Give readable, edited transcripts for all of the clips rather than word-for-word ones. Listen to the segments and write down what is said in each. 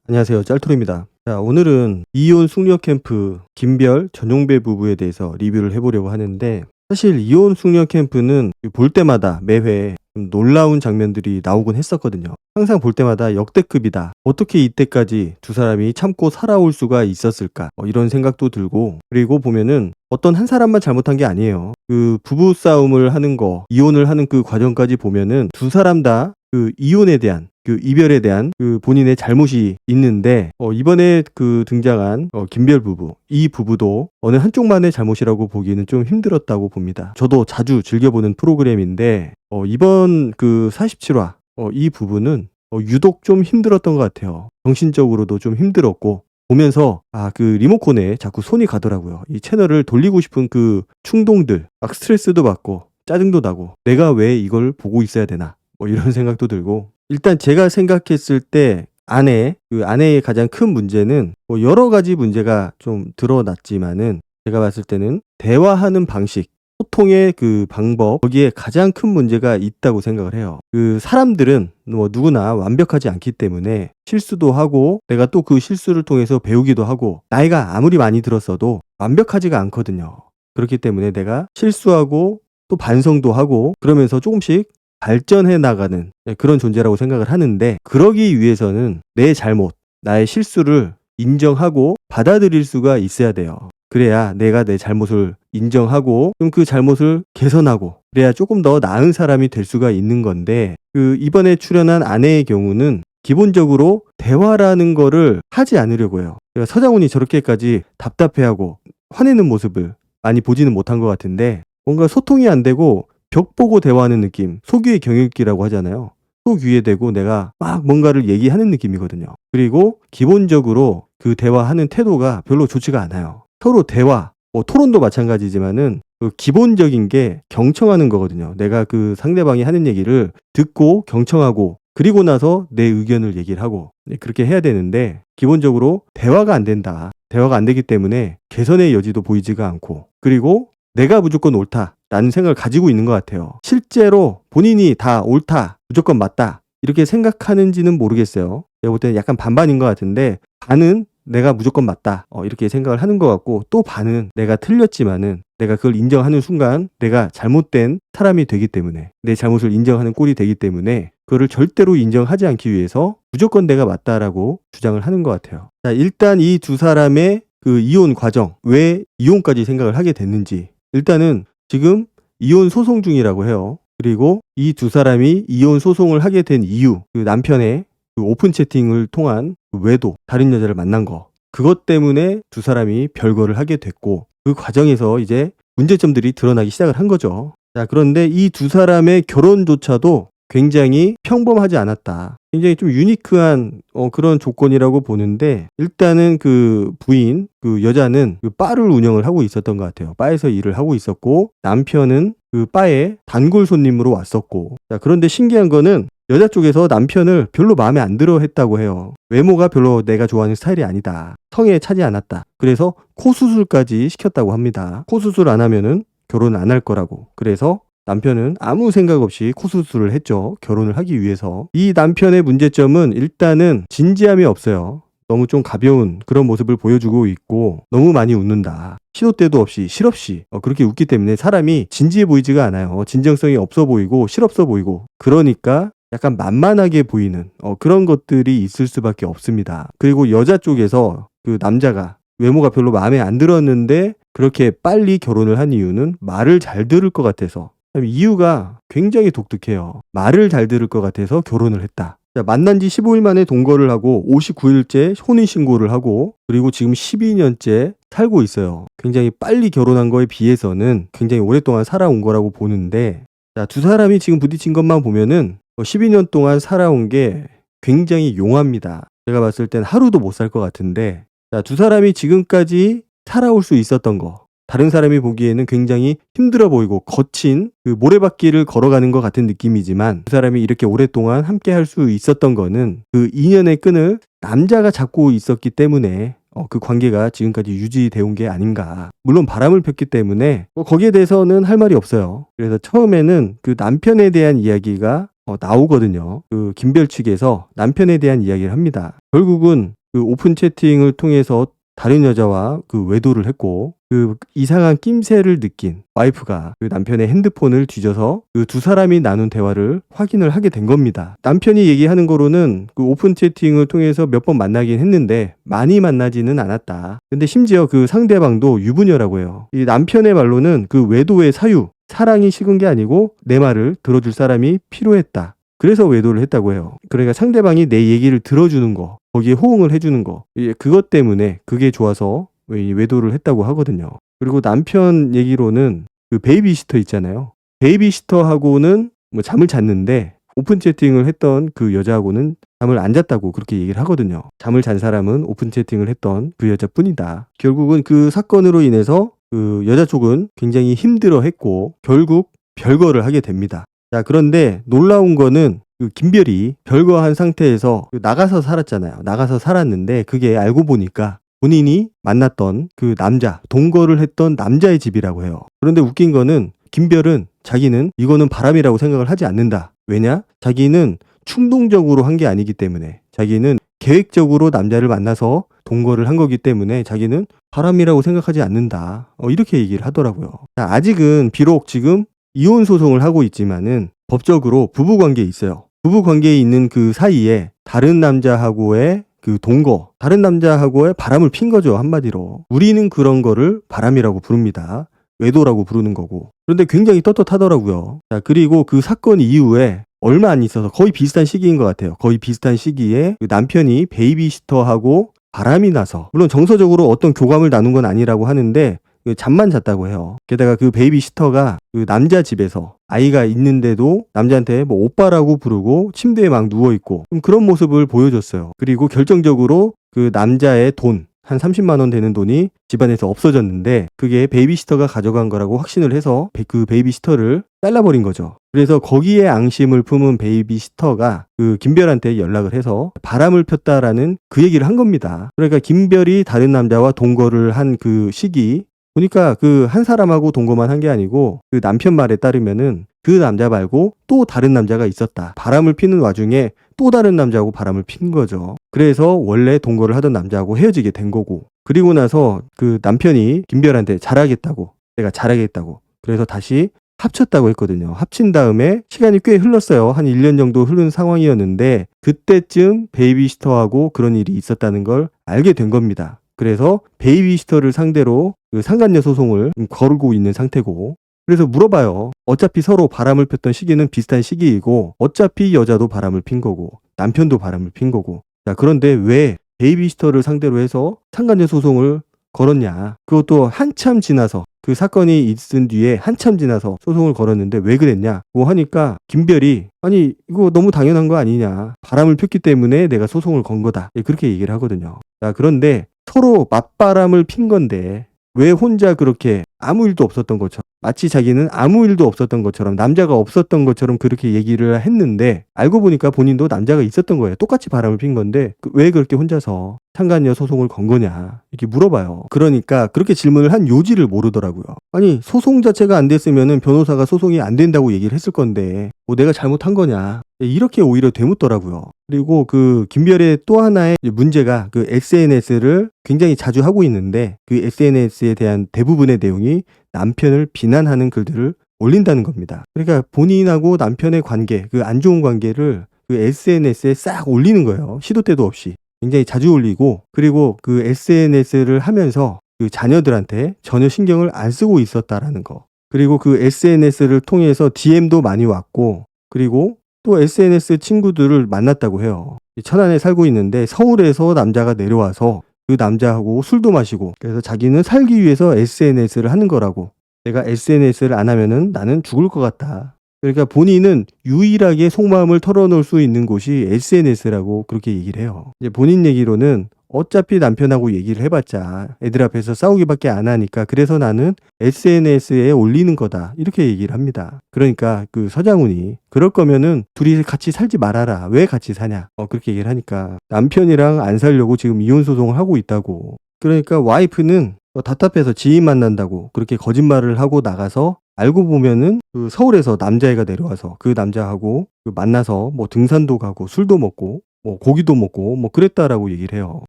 안녕하세요. 짤토리입니다. 자, 오늘은 이혼 숙녀 캠프 김별, 전용배 부부에 대해서 리뷰를 해보려고 하는데, 사실 이혼 숙녀 캠프는 볼 때마다 매회 좀 놀라운 장면들이 나오곤 했었거든요. 항상 볼 때마다 역대급이다. 어떻게 이때까지 두 사람이 참고 살아올 수가 있었을까? 이런 생각도 들고, 그리고 보면은 어떤 한 사람만 잘못한 게 아니에요. 그 부부 싸움을 하는 거, 이혼을 하는 그 과정까지 보면은 두 사람 다 그 이혼에 대한 그 이별에 대한 그 본인의 잘못이 있는데, 이번에 그 등장한 김별 부부, 이 부부도 어느 한쪽만의 잘못이라고 보기는 좀 힘들었다고 봅니다. 저도 자주 즐겨보는 프로그램인데, 이번 그 47화 이 부부는 유독 좀 힘들었던 것 같아요. 정신적으로도 좀 힘들었고, 보면서 그 리모컨에 자꾸 손이 가더라고요. 이 채널을 돌리고 싶은 그 충동들, 막 스트레스도 받고 짜증도 나고, 내가 왜 이걸 보고 있어야 되나, 이런 생각도 들고, 일단 제가 생각했을 때 아내의 가장 큰 문제는 여러 가지 문제가 좀 드러났지만은, 제가 봤을 때는 대화하는 방식, 소통의 그 방법, 거기에 가장 큰 문제가 있다고 생각을 해요. 그 사람들은 누구나 완벽하지 않기 때문에 실수도 하고, 내가 또 그 실수를 통해서 배우기도 하고, 나이가 아무리 많이 들었어도 완벽하지가 않거든요. 그렇기 때문에 내가 실수하고 또 반성도 하고 그러면서 조금씩 발전해 나가는 그런 존재라고 생각을 하는데, 그러기 위해서는 내 잘못, 나의 실수를 인정하고 받아들일 수가 있어야 돼요. 그래야 내가 내 잘못을 인정하고 좀 그 잘못을 개선하고, 그래야 조금 더 나은 사람이 될 수가 있는 건데, 그 이번에 출연한 아내의 경우는 기본적으로 대화라는 거를 하지 않으려고 해요. 그러니까 서장훈이 저렇게까지 답답해하고 화내는 모습을 많이 보지는 못한 것 같은데, 뭔가 소통이 안 되고 벽 보고 대화하는 느낌, 속위의 경읽기라고 하잖아요. 속 위에 대고 내가 막 뭔가를 얘기하는 느낌이거든요. 그리고 기본적으로 그 대화하는 태도가 별로 좋지가 않아요. 서로 대화, 토론도 마찬가지지만은 그 기본적인 게 경청하는 거거든요. 내가 그 상대방이 하는 얘기를 듣고 경청하고, 그리고 나서 내 의견을 얘기를 하고, 그렇게 해야 되는데, 기본적으로 대화가 안 된다. 대화가 안 되기 때문에 개선의 여지도 보이지가 않고, 그리고 내가 무조건 옳다 라는 생각을 가지고 있는 것 같아요. 실제로 본인이 다 옳다, 무조건 맞다 이렇게 생각하는지는 모르겠어요. 제가 볼 때는 약간 반반인 것 같은데, 반은 내가 무조건 맞다 이렇게 생각을 하는 것 같고, 또 반은 내가 틀렸지만은 내가 그걸 인정하는 순간 내가 잘못된 사람이 되기 때문에, 내 잘못을 인정하는 꼴이 되기 때문에 그거를 절대로 인정하지 않기 위해서 무조건 내가 맞다라고 주장을 하는 것 같아요. 자, 일단 이 두 사람의 그 이혼 과정, 왜 이혼까지 생각을 하게 됐는지, 일단은 지금 이혼 소송 중이라고 해요. 그리고 이 두 사람이 이혼 소송을 하게 된 이유, 그 남편의 그 오픈 채팅을 통한 그 외도, 다른 여자를 만난 거, 그것 때문에 두 사람이 별거를 하게 됐고, 그 과정에서 이제 문제점들이 드러나기 시작을 한 거죠. 자, 그런데 이 두 사람의 결혼조차도 굉장히 평범하지 않았다. 굉장히 좀 유니크한 그런 조건이라고 보는데, 일단은 그 부인, 그 여자는 그 바를 운영을 하고 있었던 것 같아요. 바에서 일을 하고 있었고, 남편은 그 바에 단골 손님으로 왔었고. 자, 그런데 신기한 거는 여자 쪽에서 남편을 별로 마음에 안 들어 했다고 해요. 외모가 별로 내가 좋아하는 스타일이 아니다. 성에 차지 않았다. 그래서 코 수술까지 시켰다고 합니다. 코 수술 안 하면은 결혼 안 할 거라고. 그래서 남편은 아무 생각 없이 코 수술을 했죠. 결혼을 하기 위해서. 이 남편의 문제점은 일단은 진지함이 없어요. 너무 좀 가벼운 그런 모습을 보여주고 있고, 너무 많이 웃는다. 시도 때도 없이 실없이 그렇게 웃기 때문에 사람이 진지해 보이지가 않아요. 진정성이 없어 보이고 실없어 보이고, 그러니까 약간 만만하게 보이는 그런 것들이 있을 수밖에 없습니다. 그리고 여자 쪽에서 그 남자가 외모가 별로 마음에 안 들었는데 그렇게 빨리 결혼을 한 이유는 말을 잘 들을 것 같아서. 이유가 굉장히 독특해요. 말을 잘 들을 것 같아서 결혼을 했다. 자, 만난 지 15일 만에 동거를 하고 59일째 혼인신고를 하고, 그리고 지금 12년째 살고 있어요. 굉장히 빨리 결혼한 거에 비해서는 굉장히 오랫동안 살아온 거라고 보는데, 자, 두 사람이 지금 부딪힌 것만 보면은 12년 동안 살아온 게 굉장히 용합니다. 제가 봤을 땐 하루도 못 살 것 같은데, 자, 두 사람이 지금까지 살아올 수 있었던 거, 다른 사람이 보기에는 굉장히 힘들어 보이고 거친 그 모래바퀴를 걸어가는 것 같은 느낌이지만, 그 사람이 이렇게 오랫동안 함께 할 수 있었던 거는 그 인연의 끈을 남자가 잡고 있었기 때문에 그 관계가 지금까지 유지되어 온 게 아닌가. 물론 바람을 폈기 때문에 거기에 대해서는 할 말이 없어요. 그래서 처음에는 그 남편에 대한 이야기가 나오거든요. 그 김별 측에서 남편에 대한 이야기를 합니다. 결국은 그 오픈 채팅을 통해서 다른 여자와 그 외도를 했고, 그 이상한 낌새를 느낀 와이프가 그 남편의 핸드폰을 뒤져서 그 두 사람이 나눈 대화를 확인을 하게 된 겁니다. 남편이 얘기하는 거로는 그 오픈 채팅을 통해서 몇 번 만나긴 했는데 많이 만나지는 않았다. 근데 심지어 그 상대방도 유부녀라고 해요. 이 남편의 말로는 그 외도의 사유, 사랑이 식은 게 아니고 내 말을 들어줄 사람이 필요했다. 그래서 외도를 했다고 해요. 그러니까 상대방이 내 얘기를 들어주는 거, 거기에 호응을 해주는 거, 그것 때문에 그게 좋아서 외도를 했다고 하거든요. 그리고 남편 얘기로는 그 베이비시터 있잖아요. 베이비시터하고는 뭐 잠을 잤는데 오픈 채팅을 했던 그 여자하고는 잠을 안 잤다고 그렇게 얘기를 하거든요. 잠을 잔 사람은 오픈 채팅을 했던 그 여자뿐이다. 결국은 그 사건으로 인해서 그 여자 쪽은 굉장히 힘들어했고 결국 별거를 하게 됩니다. 자, 그런데 놀라운 거는 그 김별이 별거한 상태에서 나가서 살았잖아요. 나가서 살았는데 그게 알고 보니까 본인이 만났던 그 남자, 동거를 했던 남자의 집이라고 해요. 그런데 웃긴 거는 김별은 자기는 이거는 바람이라고 생각을 하지 않는다. 왜냐? 자기는 충동적으로 한 게 아니기 때문에, 자기는 계획적으로 남자를 만나서 동거를 한 거기 때문에 자기는 바람이라고 생각하지 않는다. 이렇게 얘기를 하더라고요. 자, 아직은 비록 지금 이혼 소송을 하고 있지만은 법적으로 부부관계에 있어요. 부부관계에 있는 그 사이에 다른 남자하고의 그 동거, 다른 남자하고의 바람을 핀 거죠. 한마디로. 우리는 그런 거를 바람이라고 부릅니다. 외도라고 부르는 거고. 그런데 굉장히 떳떳하더라고요. 자, 그리고 그 사건 이후에 얼마 안 있어서 거의 비슷한 시기인 것 같아요. 거의 비슷한 시기에 그 남편이 베이비시터하고 바람이 나서, 물론 정서적으로 어떤 교감을 나눈 건 아니라고 하는데 잠만 잤다고 해요. 게다가 그 베이비시터가 그 남자 집에서 아이가 있는데도 남자한테 뭐 오빠라고 부르고 침대에 막 누워있고 좀 그런 모습을 보여줬어요. 그리고 결정적으로 그 남자의 돈, 한 30만 원 되는 돈이 집안에서 없어졌는데 그게 베이비시터가 가져간 거라고 확신을 해서 그 베이비시터를 잘라버린 거죠. 그래서 거기에 앙심을 품은 베이비시터가 그 김별한테 연락을 해서 바람을 폈다라는 그 얘기를 한 겁니다. 그러니까 김별이 다른 남자와 동거를 한 그 시기 보니까 그 한 사람하고 동거만 한 게 아니고 그 남편 말에 따르면은 그 남자 말고 또 다른 남자가 있었다. 바람을 피는 와중에 또 다른 남자하고 바람을 핀 거죠. 그래서 원래 동거를 하던 남자하고 헤어지게 된 거고, 그리고 나서 그 남편이 김별한테 잘하겠다고, 내가 잘하겠다고, 그래서 다시 합쳤다고 했거든요. 합친 다음에 시간이 꽤 흘렀어요. 한 1년 정도 흐른 상황이었는데 그때쯤 베이비시터하고 그런 일이 있었다는 걸 알게 된 겁니다. 그래서 베이비시터를 상대로 그 상간녀 소송을 걸고 있는 상태고, 그래서 물어봐요. 어차피 서로 바람을 폈던 시기는 비슷한 시기이고 어차피 여자도 바람을 핀 거고 남편도 바람을 핀 거고, 자, 그런데 왜 베이비시터를 상대로 해서 상간녀 소송을 걸었냐. 그것도 한참 지나서, 그 사건이 있은 뒤에 한참 지나서 소송을 걸었는데 왜 그랬냐고 하니까 김별이 아니 이거 너무 당연한 거 아니냐. 바람을 폈기 때문에 내가 소송을 건 거다. 그렇게 얘기를 하거든요. 자, 그런데 서로 맞바람을 핀 건데 왜 혼자 그렇게 아무 일도 없었던 것처럼, 마치 자기는 아무 일도 없었던 것처럼, 남자가 없었던 것처럼 그렇게 얘기를 했는데 알고 보니까 본인도 남자가 있었던 거예요. 똑같이 바람을 핀 건데 왜 그렇게 혼자서 상간녀 소송을 건 거냐 이렇게 물어봐요. 그러니까 그렇게 질문을 한 요지를 모르더라고요. 아니 소송 자체가 안 됐으면은 변호사가 소송이 안 된다고 얘기를 했을 건데 뭐 내가 잘못한 거냐 이렇게 오히려 되묻더라고요. 그리고 그 김별의 또 하나의 문제가 그 SNS를 굉장히 자주 하고 있는데 그 SNS에 대한 대부분의 내용이 남편을 비난하는 글들을 올린다는 겁니다. 그러니까 본인하고 남편의 관계, 그 안 좋은 관계를 그 SNS에 싹 올리는 거예요. 시도 때도 없이. 굉장히 자주 올리고, 그리고 그 SNS를 하면서 그 자녀들한테 전혀 신경을 안 쓰고 있었다라는 거. 그리고 그 SNS를 통해서 DM도 많이 왔고, 그리고 또 SNS 친구들을 만났다고 해요. 천안에 살고 있는데 서울에서 남자가 내려와서 그 남자하고 술도 마시고, 그래서 자기는 살기 위해서 SNS를 하는 거라고. 내가 SNS를 안 하면은 나는 죽을 것 같다. 그러니까 본인은 유일하게 속마음을 털어놓을 수 있는 곳이 SNS라고 그렇게 얘기를 해요. 이제 본인 얘기로는 어차피 남편하고 얘기를 해봤자 애들 앞에서 싸우기밖에 안 하니까 그래서 나는 SNS에 올리는 거다 이렇게 얘기를 합니다. 그러니까 그 서장훈이 그럴 거면은 둘이 같이 살지 말아라. 왜 같이 사냐. 그렇게 얘기를 하니까 남편이랑 안 살려고 지금 이혼 소송을 하고 있다고. 그러니까 와이프는 답답해서 지인 만난다고 그렇게 거짓말을 하고 나가서 알고 보면은 그 서울에서 남자애가 내려와서 그 남자하고 그 만나서 뭐 등산도 가고 술도 먹고 뭐 고기도 먹고 뭐 그랬다라고 얘기를 해요.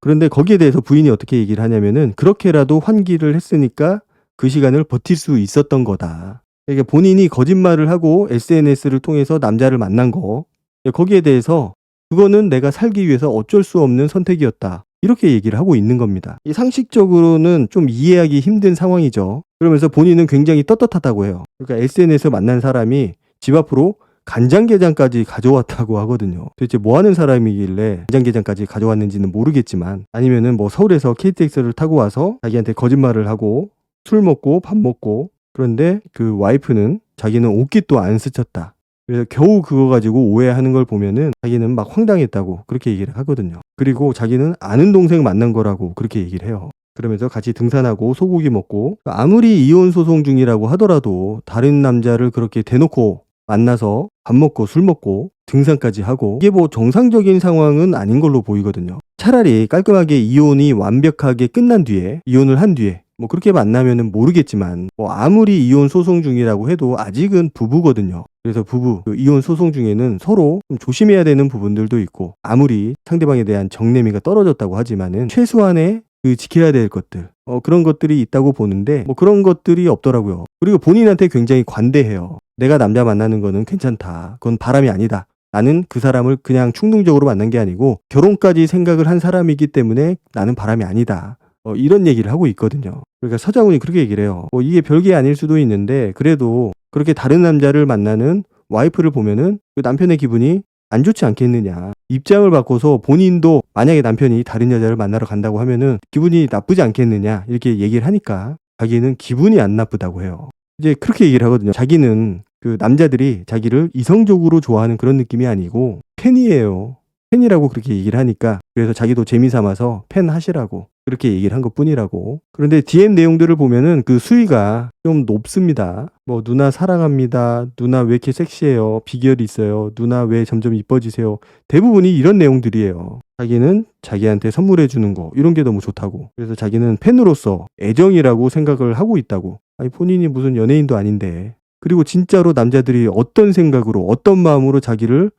그런데 거기에 대해서 부인이 어떻게 얘기를 하냐면은 그렇게라도 환기를 했으니까 그 시간을 버틸 수 있었던 거다. 그러니까 본인이 거짓말을 하고 SNS를 통해서 남자를 만난 거, 거기에 대해서 그거는 내가 살기 위해서 어쩔 수 없는 선택이었다. 이렇게 얘기를 하고 있는 겁니다. 이 상식적으로는 좀 이해하기 힘든 상황이죠. 그러면서 본인은 굉장히 떳떳하다고 해요. 그러니까 SNS에서 만난 사람이 집 앞으로 간장게장까지 가져왔다고 하거든요. 도대체 뭐 하는 사람이길래 간장게장까지 가져왔는지는 모르겠지만, 아니면은 뭐 서울에서 KTX를 타고 와서 자기한테 거짓말을 하고 술 먹고 밥 먹고, 그런데 그 와이프는 자기는 옷깃도 안 스쳤다. 그래서 겨우 그거 가지고 오해하는 걸 보면은 자기는 막 황당했다고 그렇게 얘기를 하거든요. 그리고 자기는 아는 동생 만난 거라고 그렇게 얘기를 해요. 그러면서 같이 등산하고 소고기 먹고, 아무리 이혼 소송 중이라고 하더라도 다른 남자를 그렇게 대놓고 만나서 밥 먹고 술 먹고 등산까지 하고, 이게 뭐 정상적인 상황은 아닌 걸로 보이거든요. 차라리 깔끔하게 이혼이 완벽하게 끝난 뒤에, 이혼을 한 뒤에 뭐 그렇게 만나면은 모르겠지만, 뭐 아무리 이혼 소송 중이라고 해도 아직은 부부거든요. 그래서 부부 그 이혼 소송 중에는 서로 좀 조심해야 되는 부분들도 있고, 아무리 상대방에 대한 정내미가 떨어졌다고 하지만은 최소한의 그 지켜야 될 것들, 그런 것들이 있다고 보는데, 뭐 그런 것들이 없더라고요. 그리고 본인한테 굉장히 관대해요. 내가 남자 만나는 거는 괜찮다. 그건 바람이 아니다. 나는 그 사람을 그냥 충동적으로 만난 게 아니고 결혼까지 생각을 한 사람이기 때문에 나는 바람이 아니다. 이런 얘기를 하고 있거든요. 그러니까 서장훈이 그렇게 얘기를 해요. 이게 별게 아닐 수도 있는데 그래도 그렇게 다른 남자를 만나는 와이프를 보면은 그 남편의 기분이 안 좋지 않겠느냐. 입장을 바꿔서 본인도 만약에 남편이 다른 여자를 만나러 간다고 하면은 기분이 나쁘지 않겠느냐 이렇게 얘기를 하니까 자기는 기분이 안 나쁘다고 해요. 이제 그렇게 얘기를 하거든요. 자기는 그 남자들이 자기를 이성적으로 좋아하는 그런 느낌이 아니고 팬이에요. 팬이라고 그렇게 얘기를 하니까, 그래서 자기도 재미삼아서 팬 하시라고 그렇게 얘기를 한 것뿐이라고. 그런데 DM 내용들을 보면은 그 수위가 좀 높습니다. 뭐 누나 사랑합니다. 누나 왜 이렇게 섹시해요. 비결이 있어요. 누나 왜 점점 이뻐지세요. 대부분이 이런 내용들이에요. 자기는 자기한테 선물해 주는 거 이런 게 너무 좋다고. 그래서 자기는 팬으로서 애정이라고 생각을 하고 있다고. 아니 본인이 무슨 연예인도 아닌데. 그리고 진짜로 남자들이 어떤 생각으로 어떤 마음으로 자기를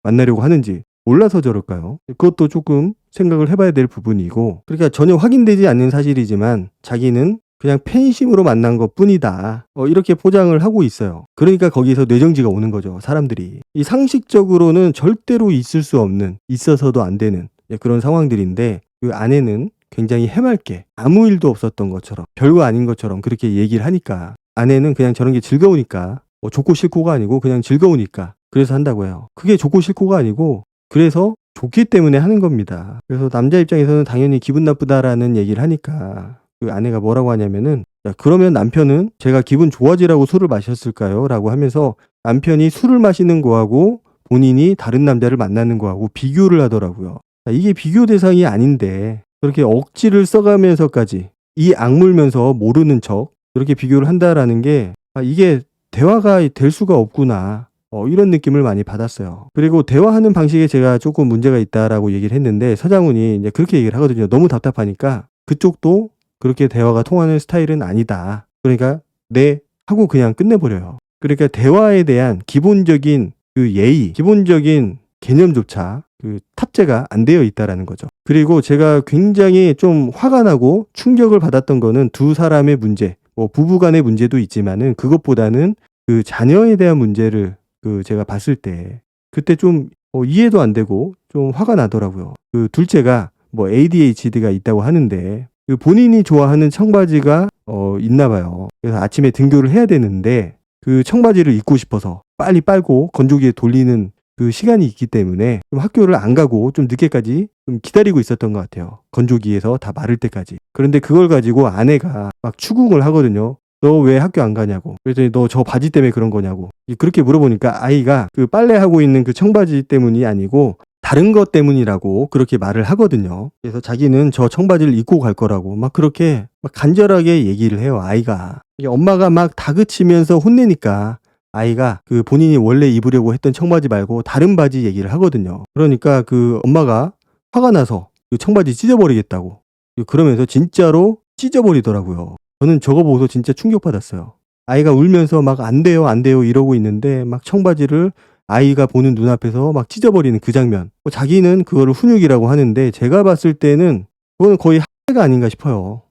만나려고 하는지 몰라서 저럴까요? 그것도 조금 생각을 해봐야 될 부분이고, 그러니까 전혀 확인되지 않는 사실이지만 자기는 그냥 팬심으로 만난 것 뿐이다. 이렇게 포장을 하고 있어요. 그러니까 거기서 뇌정지가 오는 거죠. 사람들이. 이 상식적으로는 절대로 있을 수 없는, 있어서도 안 되는 그런 상황들인데, 그 아내는 굉장히 해맑게 아무 일도 없었던 것처럼, 별거 아닌 것처럼 그렇게 얘기를 하니까, 아내는 그냥 저런 게 즐거우니까, 좋고 싫고가 아니고 그냥 즐거우니까 그래서 한다고 해요. 그게 좋고 싫고가 아니고 그래서 좋기 때문에 하는 겁니다. 그래서 남자 입장에서는 당연히 기분 나쁘다라는 얘기를 하니까 그 아내가 뭐라고 하냐면은, 야, 그러면 남편은 제가 기분 좋아지라고 술을 마셨을까요? 라고 하면서 남편이 술을 마시는 거하고 본인이 다른 남자를 만나는 거하고 비교를 하더라고요. 자, 이게 비교 대상이 아닌데 그렇게 억지를 써가면서까지 이 악물면서 모르는 척 그렇게 비교를 한다라는 게, 이게 대화가 될 수가 없구나. 이런 느낌을 많이 받았어요. 그리고 대화하는 방식에 제가 조금 문제가 있다라고 얘기를 했는데, 서장훈이 이제 그렇게 얘기를 하거든요. 너무 답답하니까 그쪽도 그렇게 대화가 통하는 스타일은 아니다. 그러니까 네 하고 그냥 끝내버려요. 그러니까 대화에 대한 기본적인 그 예의, 기본적인 개념조차 그 탑재가 안 되어 있다라는 거죠. 그리고 제가 굉장히 좀 화가 나고 충격을 받았던 거는 두 사람의 문제, 뭐 부부간의 문제도 있지만은 그것보다는 그 자녀에 대한 문제를 제가 봤을 때 그때 좀 이해도 안 되고 좀 화가 나더라고요. 그 둘째가 뭐 ADHD가 있다고 하는데 그 본인이 좋아하는 청바지가 있나 봐요. 그래서 아침에 등교를 해야 되는데 그 청바지를 입고 싶어서 빨리 빨고 건조기에 돌리는 그 시간이 있기 때문에 좀 학교를 안 가고 좀 늦게까지 좀 기다리고 있었던 것 같아요. 건조기에서 다 마를 때까지. 그런데 그걸 가지고 아내가 막 추궁을 하거든요. 너 왜 학교 안 가냐고. 그랬더니 너 저 바지 때문에 그런 거냐고. 그렇게 물어보니까 아이가 그 빨래하고 있는 그 청바지 때문이 아니고 다른 것 때문이라고 그렇게 말을 하거든요. 그래서 자기는 저 청바지를 입고 갈 거라고 막 그렇게 막 간절하게 얘기를 해요, 아이가. 엄마가 막 다그치면서 혼내니까 아이가 그 본인이 원래 입으려고 했던 청바지 말고 다른 바지 얘기를 하거든요. 그러니까 그 엄마가 화가 나서 그 청바지 찢어버리겠다고. 그러면서 진짜로 찢어버리더라고요. 저는 저거 보고서 진짜 충격받았어요. 아이가 울면서 막 "안 돼요, 안 돼요." 이러고 있는데 막 청바지를 아이가 보는 눈앞에서 막 찢어버리는 그 장면. 자기는 그거를 훈육이라고 하는데 제가 봤을 때는 그거는 거의 학대가 아닌가 싶어요.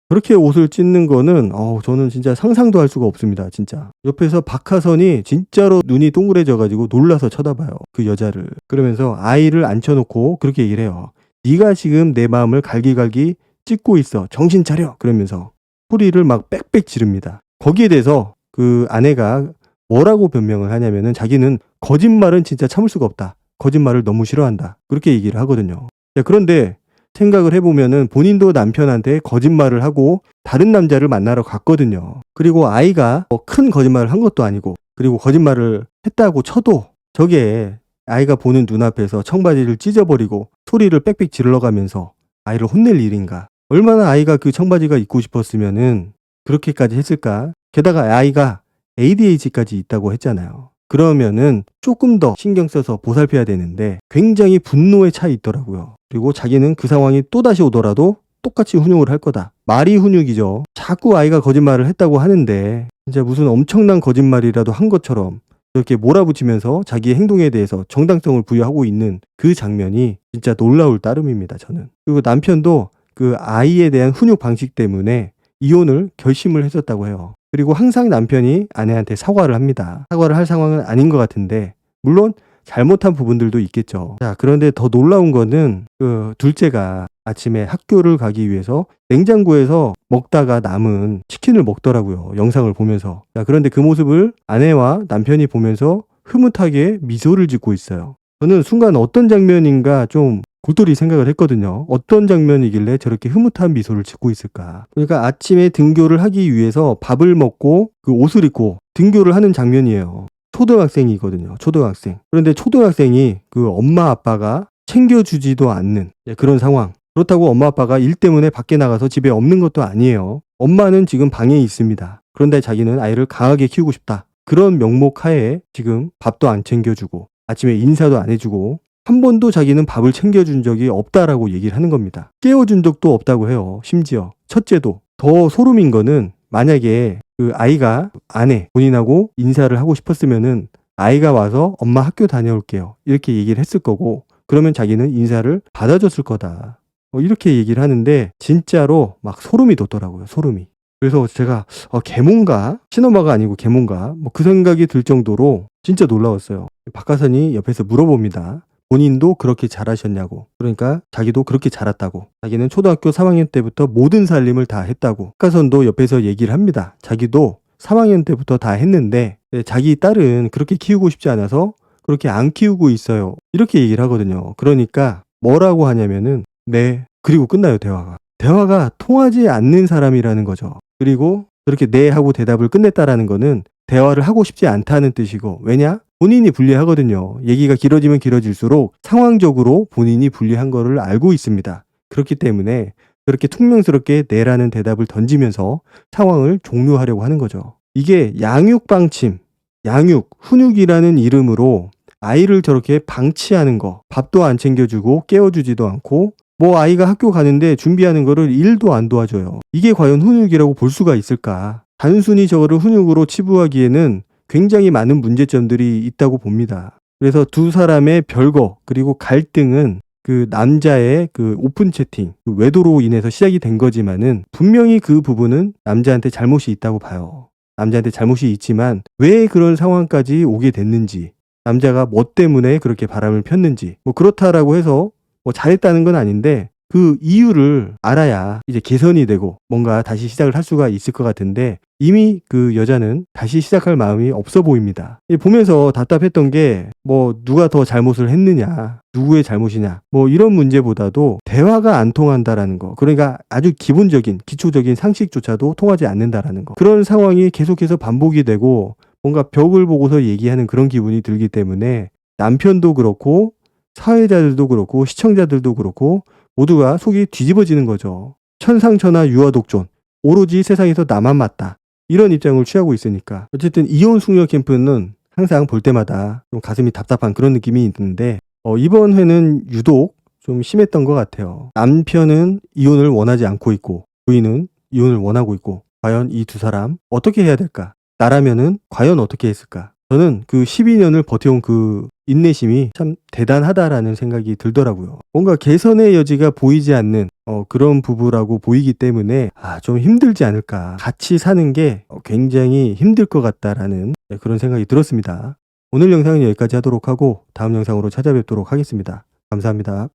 그렇게 옷을 찢는 거는 저는 진짜 상상도 할 수가 없습니다 진짜. 옆에서 박하선이 진짜로 눈이 동그래져 가지고 놀라서 쳐다봐요 그 여자를. 그러면서 아이를 앉혀 놓고 그렇게 얘기를 해요. "네가 지금 내 마음을 갈기갈기 찢고 있어. 정신 차려." 그러면서 소리를 막 빽빽 지릅니다. 거기에 대해서 그 아내가 뭐라고 변명을 하냐면은 자기는 "거짓말은 진짜 참을 수가 없다. 거짓말을 너무 싫어한다." 그렇게 얘기를 하거든요. 그런데 생각을 해보면은 본인도 남편한테 거짓말을 하고 다른 남자를 만나러 갔거든요. 그리고 아이가 큰 거짓말을 한 것도 아니고, 그리고 거짓말을 했다고 쳐도 저게 아이가 보는 눈앞에서 청바지를 찢어버리고 소리를 빽빽 질러가면서 아이를 혼낼 일인가. 얼마나 아이가 그 청바지가 입고 싶었으면은 그렇게까지 했을까. 게다가 아이가 ADHD까지 있다고 했잖아요. 그러면은 조금 더 신경 써서 보살펴야 되는데 굉장히 분노에 차 있더라고요. 그리고 자기는 그 상황이 또다시 오더라도 똑같이 훈육을 할 거다. 말이 훈육이죠. 자꾸 아이가 거짓말을 했다고 하는데 진짜 무슨 엄청난 거짓말이라도 한 것처럼 이렇게 몰아붙이면서 자기의 행동에 대해서 정당성을 부여하고 있는 그 장면이 진짜 놀라울 따름입니다, 저는. 그리고 남편도 그 아이에 대한 훈육 방식 때문에 이혼을 결심을 했었다고 해요. 그리고 항상 남편이 아내한테 사과를 합니다. 사과를 할 상황은 아닌 것 같은데 물론 잘못한 부분들도 있겠죠. 자, 그런데 더 놀라운 거는 그 둘째가 아침에 학교를 가기 위해서 냉장고에서 먹다가 남은 치킨을 먹더라고요. 영상을 보면서. 자, 그런데 그 모습을 아내와 남편이 보면서 흐뭇하게 미소를 짓고 있어요. 저는 순간 어떤 장면인가 좀 골똘히 생각을 했거든요. 어떤 장면이길래 저렇게 흐뭇한 미소를 짓고 있을까. 그러니까 아침에 등교를 하기 위해서 밥을 먹고 그 옷을 입고 등교를 하는 장면이에요. 초등학생이거든요. 초등학생. 그런데 초등학생이 그 엄마 아빠가 챙겨주지도 않는 그런 상황. 그렇다고 엄마 아빠가 일 때문에 밖에 나가서 집에 없는 것도 아니에요. 엄마는 지금 방에 있습니다. 그런데 자기는 아이를 강하게 키우고 싶다. 그런 명목 하에 지금 밥도 안 챙겨주고 아침에 인사도 안 해주고 한 번도 자기는 밥을 챙겨준 적이 없다라고 얘기를 하는 겁니다. 깨워준 적도 없다고 해요. 심지어 첫째도. 더 소름인 거는 만약에 그 아이가 아내 본인하고 인사를 하고 싶었으면은 아이가 와서 "엄마 학교 다녀올게요." 이렇게 얘기를 했을 거고, 그러면 자기는 인사를 받아줬을 거다. 이렇게 얘기를 하는데 진짜로 막 소름이 돋더라고요. 소름이. 그래서 제가 계몽가? 신엄마가 아니고 계몽가? 그 생각이 들 정도로 진짜 놀라웠어요. 박하선이 옆에서 물어봅니다. 본인도 그렇게 잘하셨냐고. 그러니까 자기도 그렇게 자랐다고. 자기는 초등학교 3학년 때부터 모든 살림을 다 했다고. 박하선도 옆에서 얘기를 합니다. 자기도 3학년 때부터 다 했는데 자기 딸은 그렇게 키우고 싶지 않아서 그렇게 안 키우고 있어요. 이렇게 얘기를 하거든요. 그러니까 뭐라고 하냐면은 "네." 그리고 끝나요, 대화가. 대화가 통하지 않는 사람이라는 거죠. 그리고 그렇게 "네." 하고 대답을 끝냈다라는 거는 대화를 하고 싶지 않다는 뜻이고, 왜냐? 본인이 불리하거든요. 얘기가 길어지면 길어질수록 상황적으로 본인이 불리한 거를 알고 있습니다. 그렇기 때문에 그렇게 퉁명스럽게 "네라는 대답을 던지면서 상황을 종료하려고 하는 거죠. 이게 양육 방침, 양육, 훈육이라는 이름으로 아이를 저렇게 방치하는 거, 밥도 안 챙겨주고 깨워주지도 않고 아이가 학교 가는데 준비하는 거를 1도 안 도와줘요. 이게 과연 훈육이라고 볼 수가 있을까? 단순히 저거를 훈육으로 치부하기에는 굉장히 많은 문제점들이 있다고 봅니다. 그래서 두 사람의 별거 그리고 갈등은 그 남자의 그 오픈 채팅, 그 외도로 인해서 시작이 된 거지만은 분명히 그 부분은 남자한테 잘못이 있다고 봐요. 남자한테 잘못이 있지만 왜 그런 상황까지 오게 됐는지, 남자가 뭐 때문에 그렇게 바람을 폈는지, 그렇다라고 해서 잘했다는 건 아닌데 그 이유를 알아야 이제 개선이 되고 뭔가 다시 시작을 할 수가 있을 것 같은데 이미 그 여자는 다시 시작할 마음이 없어 보입니다. 보면서 답답했던 게 누가 더 잘못을 했느냐, 누구의 잘못이냐, 이런 문제보다도 대화가 안 통한다라는 거. 그러니까 아주 기본적인 기초적인 상식조차도 통하지 않는다라는 거. 그런 상황이 계속해서 반복이 되고 뭔가 벽을 보고서 얘기하는 그런 기분이 들기 때문에 남편도 그렇고 사회자들도 그렇고 시청자들도 그렇고 모두가 속이 뒤집어지는 거죠. 천상천하 유아독존, 오로지 세상에서 나만 맞다, 이런 입장을 취하고 있으니까. 어쨌든 이혼 숙녀 캠프는 항상 볼 때마다 좀 가슴이 답답한 그런 느낌이 있는데 이번 회는 유독 좀 심했던 것 같아요. 남편은 이혼을 원하지 않고 있고 부인은 이혼을 원하고 있고, 과연 이 두 사람 어떻게 해야 될까? 나라면은 과연 어떻게 했을까? 저는 그 12년을 버텨온 그 인내심이 참 대단하다라는 생각이 들더라고요. 뭔가 개선의 여지가 보이지 않는 그런 부부라고 보이기 때문에 좀 힘들지 않을까. 같이 사는 게 굉장히 힘들 것 같다라는 그런 생각이 들었습니다. 오늘 영상은 여기까지 하도록 하고 다음 영상으로 찾아뵙도록 하겠습니다. 감사합니다.